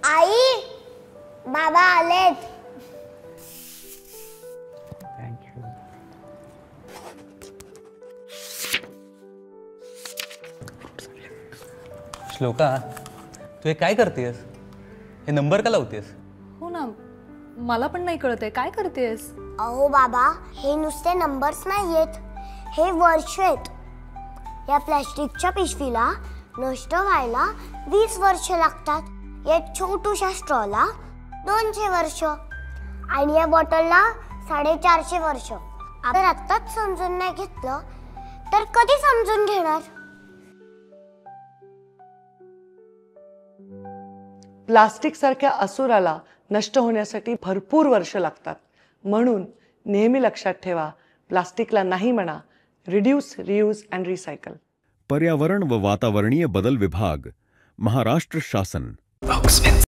आई, बाबा आलेत. थँक्यू. श्लोका, तू हे काय करतेस? हे नंबर का लावतेस? हो ना, मला पण नाही कळत आहे काय करतेस. अहो बाबा, हे नुसते नंबर्स नाहीयेत, हे वर्ष आहेत. या प्लॅस्टिकच्या पिशवीला नष्ट व्हायला 20 वर्ष लागतात. या छोटूशा स्ट्रॉला 200 वर्ष आणि या बॉटलला 450 वर्ष. आपण आत्ताच समजून नाही घेतलं तर कधी समजून घेणार? प्लास्टिक सारख्या असुराला नष्ट होण्यासाठी भरपूर वर्ष लागतात. म्हणून नेहमी लक्षात ठेवा, प्लास्टिकला नाही म्हणा. Reduce, reuse and recycle. पर्यावरण व वातावरणीय बदल विभाग, महाराष्ट्र शासन.